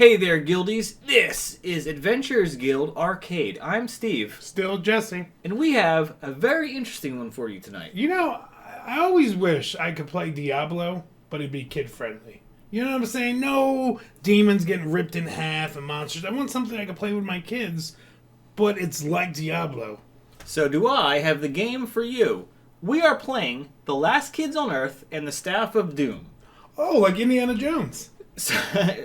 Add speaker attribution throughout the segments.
Speaker 1: Hey there, Guildies. This is Adventurers Guild Arcade. I'm Steve.
Speaker 2: Still Jesse.
Speaker 1: And we have a very interesting one for you tonight.
Speaker 2: You know, I always wish I could play Diablo, but it'd be kid-friendly. You know what I'm saying? No demons getting ripped in half and monsters. I want something I can play with my kids, but it's like Diablo.
Speaker 1: So do I have the game for you. We are playing The Last Kids on Earth and the Staff of Doom.
Speaker 2: Oh, like Indiana Jones.
Speaker 1: So,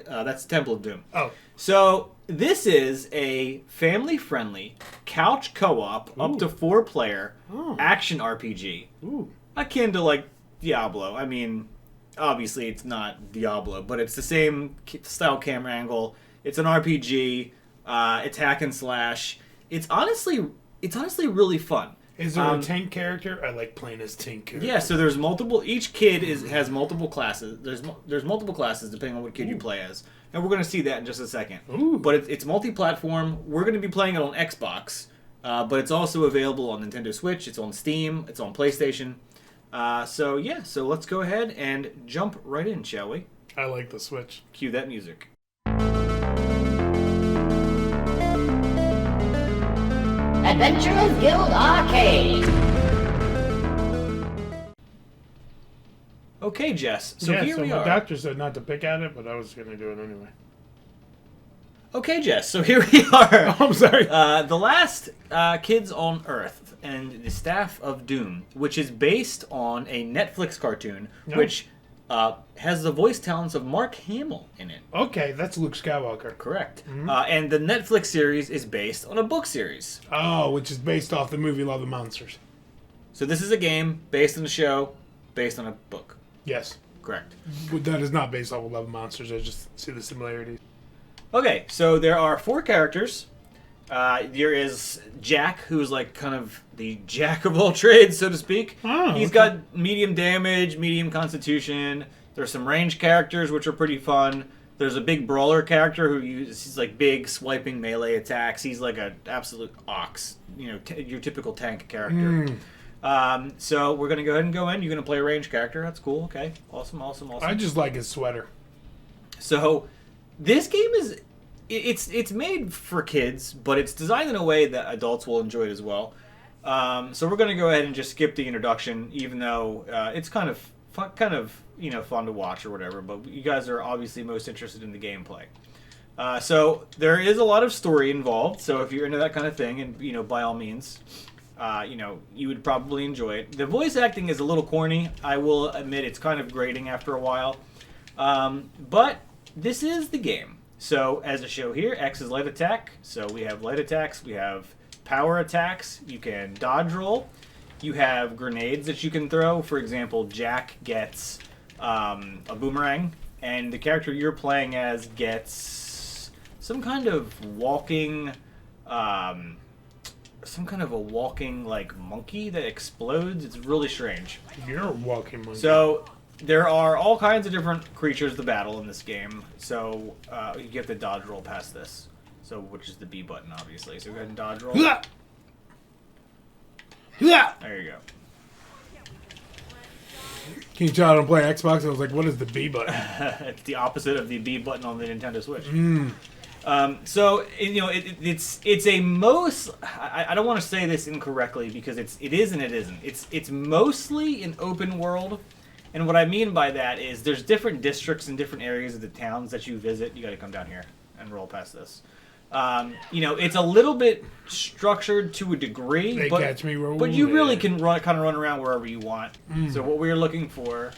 Speaker 1: that's Temple of Doom.
Speaker 2: Oh.
Speaker 1: So this is a family-friendly couch co-op up to 4-player action RPG.
Speaker 2: Ooh.
Speaker 1: Akin to like Diablo. I mean, obviously it's not Diablo, but it's the same style camera angle. It's an RPG, attack and slash. It's honestly really fun.
Speaker 2: Is there a tank character? I like playing as tank character.
Speaker 1: Yeah, so there's multiple. Each kid has multiple classes. There's multiple classes depending on what kid you play as, and we're going to see that in just a second.
Speaker 2: Ooh.
Speaker 1: But it's multi-platform. We're going to be playing it on Xbox, but it's also available on Nintendo Switch. It's on Steam. It's on PlayStation. So let's go ahead and jump right in, shall we?
Speaker 2: I like the Switch.
Speaker 1: Cue that music.
Speaker 3: Adventurers Guild Arcade.
Speaker 1: Okay, Jess. So here we
Speaker 2: my
Speaker 1: are.
Speaker 2: doctor said not to pick at it, but I was going to do it anyway.
Speaker 1: Okay, Jess. So here we are.
Speaker 2: Oh, I'm sorry.
Speaker 1: The Last Kids on Earth and the Staff of Doom, which is based on a Netflix cartoon, which has the voice talents of Mark Hamill in it.
Speaker 2: Okay, that's Luke Skywalker.
Speaker 1: Correct. And the Netflix series is based on a book series.
Speaker 2: Oh, which is based off the movie Love and Monsters.
Speaker 1: So this is a game based on a show, based on a book.
Speaker 2: Yes.
Speaker 1: Correct.
Speaker 2: But that is not based off of Love and Monsters. I just see the similarities.
Speaker 1: Okay, so there are 4 characters. There is Jack, who's like kind of the jack of all trades, so to speak.
Speaker 2: Oh,
Speaker 1: He's got medium damage, medium constitution. There's some range characters, which are pretty fun. There's a big brawler character who uses like big swiping melee attacks. He's like an absolute ox, your typical tank character. So we're going to go ahead and go in. You're going to play a range character. That's cool. Okay. Awesome.
Speaker 2: I just like his sweater.
Speaker 1: So this game is... It's made for kids, but it's designed in a way that adults will enjoy it as well. So we're going to go ahead and just skip the introduction, even though it's kind of fun to watch or whatever. But you guys are obviously most interested in the gameplay. So there is a lot of story involved. So if you're into that kind of thing, and by all means, you would probably enjoy it. The voice acting is a little corny. I will admit it's kind of grating after a while. But this is the game. So, as a show here, X is light attack. So, we have light attacks. We have power attacks. You can dodge roll. You have grenades that you can throw. For example, Jack gets a boomerang. And the character you're playing as gets some kind of walking... like, monkey that explodes. It's really strange.
Speaker 2: You're a walking monkey.
Speaker 1: So... there are all kinds of different creatures to battle in this game, so you have to dodge roll past this. So, which is the B button, obviously. So go ahead and dodge roll. There you go.
Speaker 2: Can you tell I don't play Xbox? I was like, what is the B button?
Speaker 1: It's the opposite of the B button on the Nintendo Switch. So it's a most. I don't want to say this incorrectly because it is and it isn't. It's mostly an open world. And what I mean by that is there's different districts and different areas of the towns that you visit. You got to come down here and roll past this. It's a little bit structured to a degree, but you really can kind of run around wherever you want. So what we're looking for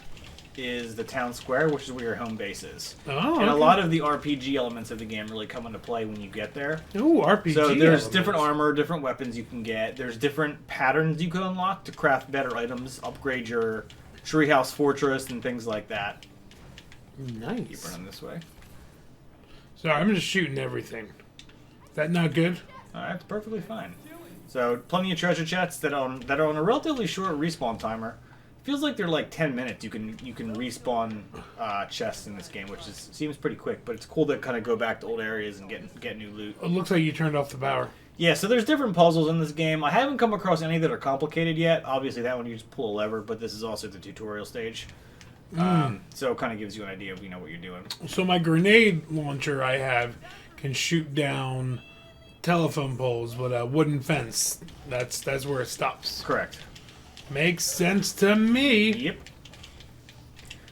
Speaker 1: is the town square, which is where your home base is.
Speaker 2: Oh,
Speaker 1: and a lot of the RPG elements of the game really come into play when you get there.
Speaker 2: Ooh, RPG
Speaker 1: So there's
Speaker 2: elements.
Speaker 1: different armor, different weapons you can get. There's different patterns you can unlock to craft better items, upgrade your treehouse fortress and things like that.
Speaker 2: Nice.
Speaker 1: Keep running this way.
Speaker 2: Sorry, I'm just shooting everything. Is that not good?
Speaker 1: That's perfectly fine. So plenty of treasure chests that are on a relatively short respawn timer. Feels like they're like 10 minutes. You can respawn chests in this game, which seems pretty quick. But it's cool to kind of go back to old areas and get new loot.
Speaker 2: It looks like you turned off the power.
Speaker 1: Yeah, so there's different puzzles in this game. I haven't come across any that are complicated yet. Obviously, that one you just pull a lever, but this is also the tutorial stage. So it kind of gives you an idea of what you're doing.
Speaker 2: So my grenade launcher I have can shoot down telephone poles with a wooden fence. That's where it stops.
Speaker 1: Correct.
Speaker 2: Makes sense to me.
Speaker 1: Yep.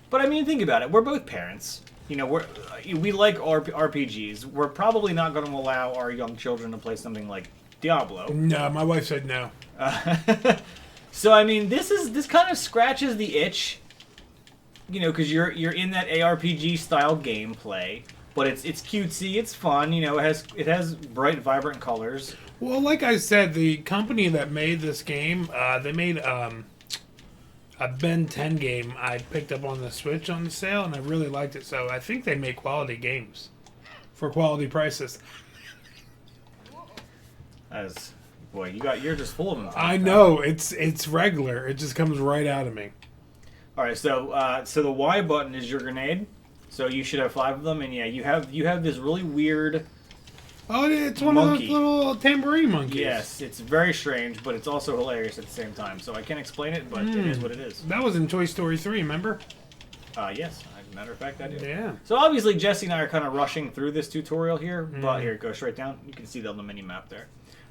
Speaker 1: But I mean, think about it. We're both parents. We like RPGs. We're probably not going to allow our young children to play something like Diablo.
Speaker 2: No, my wife said no.
Speaker 1: So I mean, this kind of scratches the itch, because you're in that ARPG style gameplay, but it's cutesy, it's fun. It has bright, vibrant colors.
Speaker 2: Well, like I said, the company that made this game, they made a Ben 10 game I picked up on the Switch on the sale, and I really liked it. So I think they make quality games for quality prices.
Speaker 1: Boy, you're just full of them.
Speaker 2: I know, it's regular. It just comes right out of me.
Speaker 1: All right, so the Y button is your grenade. So you should have 5 of them, and yeah, you have this really weird.
Speaker 2: Oh, it's one
Speaker 1: monkey.
Speaker 2: of those little tambourine monkeys.
Speaker 1: Yes, it's very strange, but it's also hilarious at the same time. So I can't explain it, but it is what it is.
Speaker 2: That was in Toy Story 3, remember?
Speaker 1: Yes, as a matter of fact, I do.
Speaker 2: Yeah.
Speaker 1: So obviously, Jesse and I are kind of rushing through this tutorial here, but here, go straight down. You can see that on the mini map there.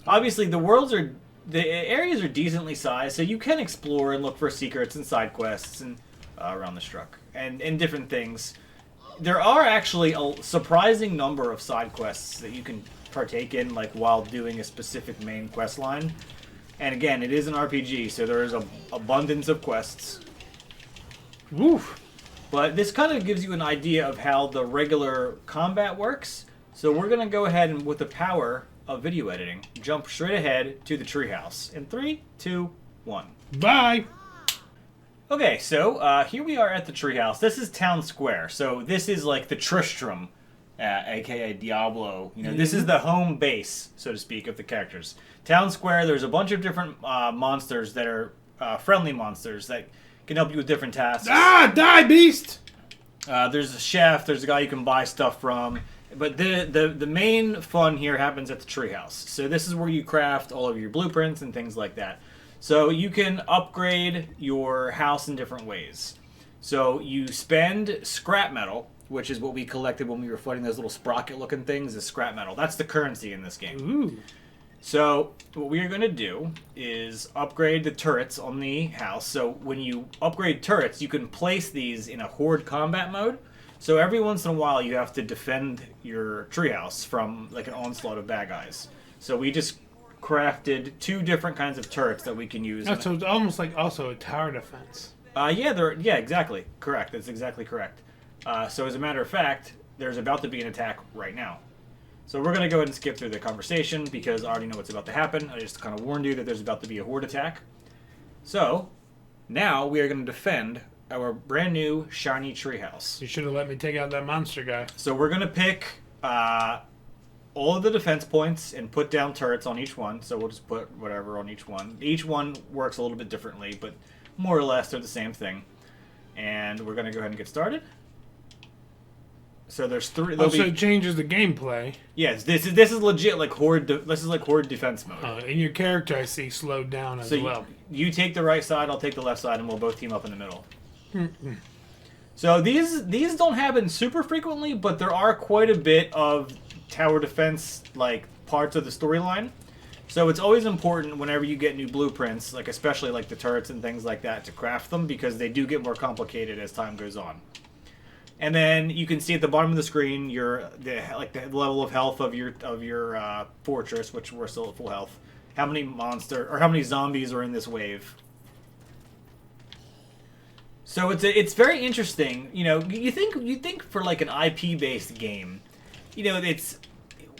Speaker 1: Obviously, the areas are decently sized, so you can explore and look for secrets and side quests and around the struck and different things. There are actually a surprising number of side quests that you can partake in, like while doing a specific main quest line. And again, it is an RPG, so there is an abundance of quests.
Speaker 2: Woof.
Speaker 1: But this kind of gives you an idea of how the regular combat works. So we're going to go ahead and, with the power of video editing, jump straight ahead to the treehouse. In 3, 2, 1.
Speaker 2: Bye.
Speaker 1: Okay, so here we are at the treehouse. This is Town Square. So this is like the Tristram, aka Diablo. This is the home base, so to speak, of the characters. Town Square, there's a bunch of different monsters that are friendly monsters that can help you with different tasks.
Speaker 2: Ah, die, beast!
Speaker 1: There's a chef, there's a guy you can buy stuff from. But the main fun here happens at the treehouse. So this is where you craft all of your blueprints and things like that. So you can upgrade your house in different ways. So you spend scrap metal, which is what we collected when we were fighting those little sprocket-looking things, is scrap metal. That's the currency in this game.
Speaker 2: Ooh.
Speaker 1: So what we are going to do is upgrade the turrets on the house. So when you upgrade turrets, you can place these in a horde combat mode. So every once in a while, you have to defend your treehouse from like an onslaught of bad guys. So we just crafted 2 different kinds of turrets that we can use.
Speaker 2: So it's almost like also a tower defense.
Speaker 1: Yeah, exactly. Correct. That's exactly correct. So as a matter of fact, there's about to be an attack right now. So we're going to go ahead and skip through the conversation because I already know what's about to happen. I just kind of warned you that there's about to be a horde attack. So now we are going to defend our brand new shiny treehouse.
Speaker 2: You should have let me take out that monster guy.
Speaker 1: So we're going to pick all of the defense points and put down turrets on each one. So we'll just put whatever on each one. Each one works a little bit differently, but more or less they're the same thing. And we're going to go ahead and get started. So there's 3.
Speaker 2: So it changes the gameplay.
Speaker 1: Yes, this is legit like horde. This is like horde defense mode.
Speaker 2: And your character I see slowed down as well.
Speaker 1: You take the right side, I'll take the left side, and we'll both team up in the middle. So these don't happen super frequently, but there are quite a bit of tower defense like parts of the storyline. So it's always important whenever you get new blueprints, like especially like the turrets and things like that, to craft them because they do get more complicated as time goes on. And then you can see at the bottom of the screen the level of health of your fortress, which we're still at full health. How many zombies are in this wave? So it's very interesting. You think for like an IP based game,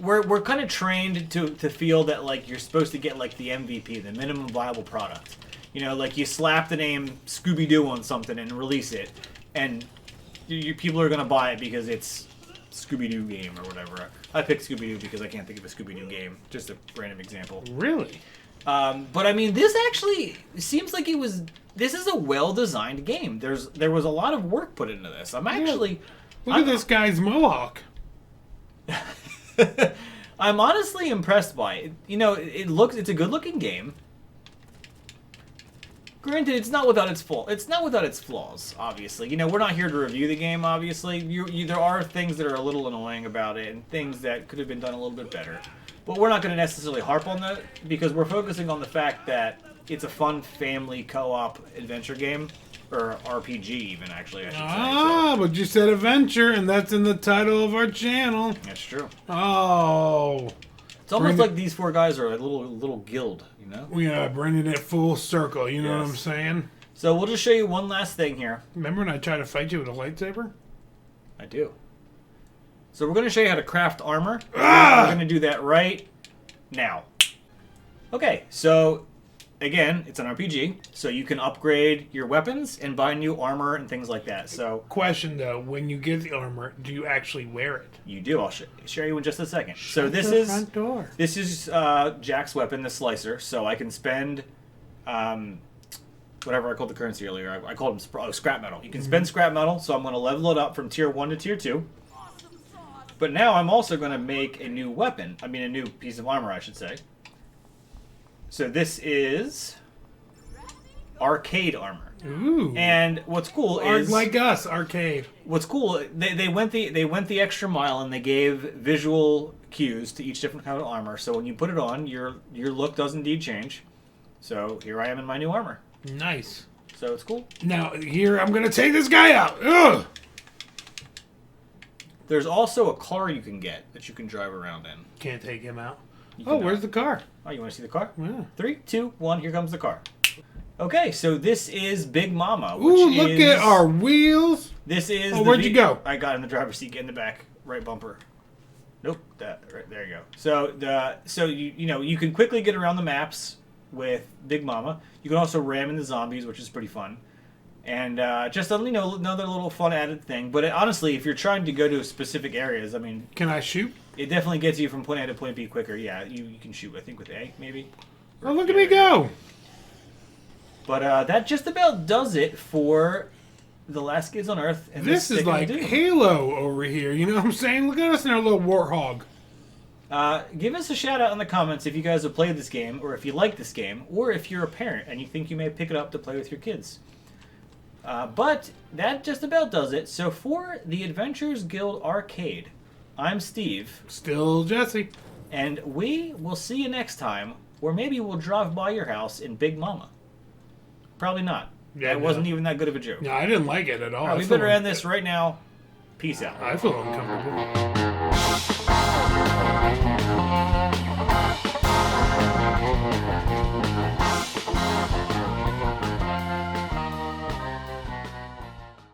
Speaker 1: we're kind of trained to feel that like you're supposed to get like the MVP, the minimum viable product. Like you slap the name Scooby-Doo on something and release it, and people are gonna buy it because it's Scooby-Doo game or whatever. I picked Scooby-Doo because I can't think of a Scooby-Doo game. Just a random example.
Speaker 2: Really?
Speaker 1: But I mean, this actually seems like this is a well-designed game. There was a lot of work put into this. Look
Speaker 2: at this guy's mohawk.
Speaker 1: I'm honestly impressed by it. It's a good-looking game. Granted, it's not without its fault. It's not without its flaws. Obviously, you know, we're not here to review the game. Obviously, there are things that are a little annoying about it, and things that could have been done a little bit better. But we're not going to necessarily harp on that because we're focusing on the fact that it's a fun family co-op adventure game, or RPG even, actually, I should say.
Speaker 2: Ah, but you said adventure, and that's in the title of our channel.
Speaker 1: That's true.
Speaker 2: Oh.
Speaker 1: It's almost like these four guys are a little guild, you know?
Speaker 2: Yeah, bringing it full circle, you know
Speaker 1: Yes.
Speaker 2: what I'm saying?
Speaker 1: So we'll just show you one last thing here.
Speaker 2: Remember when I tried to fight you with a lightsaber?
Speaker 1: I do. So we're going to show you how to craft armor.
Speaker 2: Ah!
Speaker 1: We're going to do that right now. Okay, so again, it's an RPG, so you can upgrade your weapons and buy new armor and things like that. So
Speaker 2: Question though, when you get the armor, do you actually wear it?
Speaker 1: you do. I'll show you in just a second. So
Speaker 2: Shut
Speaker 1: this
Speaker 2: the
Speaker 1: is
Speaker 2: front door.
Speaker 1: this is Jack's weapon, the slicer. So I can spend whatever I called the currency earlier. I called them scrap metal. You can spend scrap metal, so I'm going to level it up from tier 1 to tier 2. But now I'm also going to make a new weapon. I mean, a new piece of armor, I should say. So this is arcade armor.
Speaker 2: Ooh.
Speaker 1: And what's cool is
Speaker 2: like us, arcade.
Speaker 1: what's cool. They went the extra mile and they gave visual cues to each different kind of armor. So when you put it on, your look does indeed change. So here I am in my new armor.
Speaker 2: Nice.
Speaker 1: So it's cool.
Speaker 2: Now, here, I'm going to take this guy out. Ugh!
Speaker 1: There's also a car you can get that you can drive around in.
Speaker 2: Can't take him out.
Speaker 1: You
Speaker 2: Oh,
Speaker 1: cannot.
Speaker 2: where's the car?
Speaker 1: Oh, you want to see the car?
Speaker 2: Yeah.
Speaker 1: 3, 2, 1. Here comes the car. Okay, so this is Big Mama. Which
Speaker 2: Ooh, look
Speaker 1: is,
Speaker 2: at our wheels.
Speaker 1: This is.
Speaker 2: Oh, where'd you go?
Speaker 1: I got in the driver's seat, get in the back, right bumper. Nope, that right there you go. So you can quickly get around the maps with Big Mama. You can also ram into zombies, which is pretty fun. And just another little fun added thing. But honestly, if you're trying to go to specific areas, I mean,
Speaker 2: Can I shoot?
Speaker 1: it definitely gets you from point A to point B quicker. Yeah, you can shoot. I think with A maybe.
Speaker 2: Oh, look at me go.
Speaker 1: But that just about does it for The Last Kids on Earth. And
Speaker 2: This is
Speaker 1: Stick 'Em
Speaker 2: like
Speaker 1: Doom.
Speaker 2: Halo over here. You know what I'm saying? Look at us in our little warthog.
Speaker 1: Give us a shout out in the comments if you guys have played this game, or if you like this game, or if you're a parent and you think you may pick it up to play with your kids. But that just about does it. So for the Adventures Guild Arcade, I'm Steve.
Speaker 2: Still Jesse.
Speaker 1: And we will see you next time, or maybe we'll drive by your house in Big Mama. Probably not.
Speaker 2: Yeah,
Speaker 1: that
Speaker 2: no.
Speaker 1: wasn't even that good of a joke.
Speaker 2: No, I didn't like it at all.
Speaker 1: All right, we better end this right now. Peace out.
Speaker 2: I feel uncomfortable.